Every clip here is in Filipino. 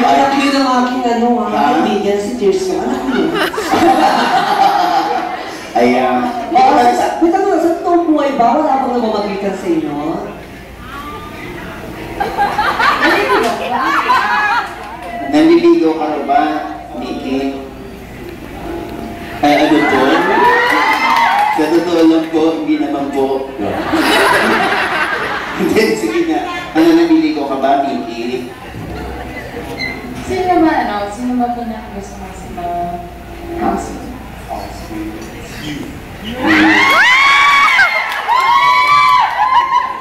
anak yun ang aking kaibigan, si Tirso. Anak yun. Ayan. May tanong lang, sa totoong buhay ba? Wala bang namamagitan sa inyo? Naliligaw ka ba, Nikki? Ay, ano po? Sa totoo lang po, hindi naman po. Hindi, sige na. Ano, naliligaw ka ba, Nikki? Sino ba, sino ba po na gusto mo sa house?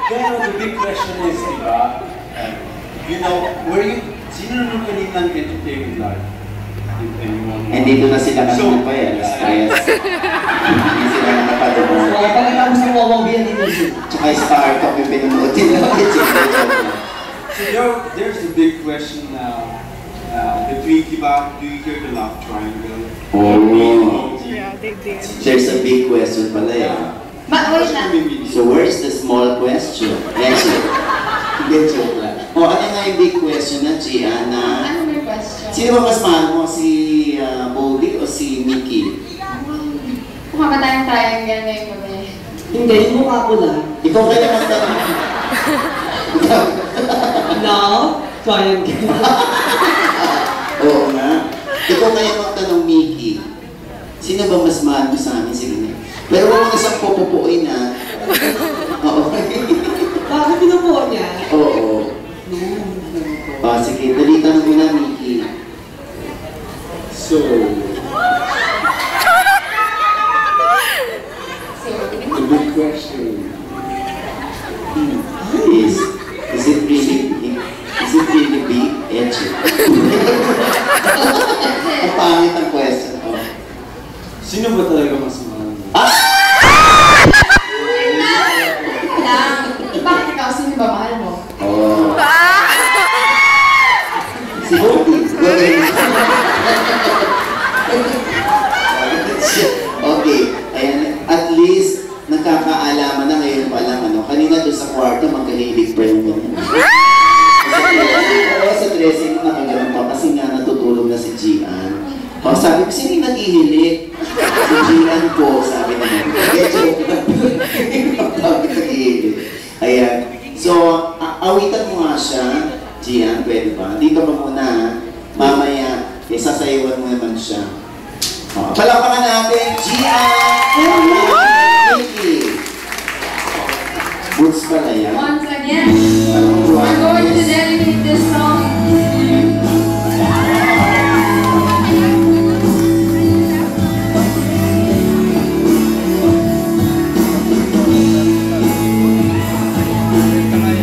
Pero the big question is, diba, you know, sino naman kaninang entertainment life? Hindi doon na sila kanina pa yan, stress. Hindi sila nakapadoon. Oo, pagkatapos ng Wawang Biyan dito siya. Tsaka Star Talk yung pinanood nila. So there's the big question now. Between, diba, do you hear the love triangle? Yeah, they did. There's a big question pala eh. Wait na. So where's the small question? Yes, hindi, joke lang. O ano nga yung big question na, Gianna? Ano may question? Sino ba mas mahal mo? Si Boldy o si Nikki? Mukha ba tayong triangle na yung gabi? Hindi, yung mukha ko lang. Ikaw kaya magtanong. No? Triangle. Oo nga. Ikaw kaya magtanong, Nikki. Sino ba mas mahal mo sa amin? Sige na. Pero huwag mo na siyang pupupuin ha. Oo. Bakit pinupuo niya? Oo. Sige, dali tanong mo na, Nikki. So, the big question. Is it really big? Is it really big? Edgy. Ang pangit ang question ko. Sino ba talaga mas mahal mo? Bakit ikaw? Sino ba mahal mo? Oh. Si Boldy. Okay. Ayan. At least, nakakaalaman na ngayon pa lang. Kanina doon sa kwarto, magkahilig pa yung ganyan. Sa dressing, nakaganon pa kasi nga natutulog na si Gian. Sabi ko, sino yung nag-ihilig? Si Gian po, sabi naman. Joke lang. Bakit nag-ihilig? Ayan. So, awitan mo nga siya, Gian, pwede ba? Dito pa muna, mamaya, sasayawan mo naman siya. Palakpakan natin, Gian! Nikki! Boots pala yan. Once again.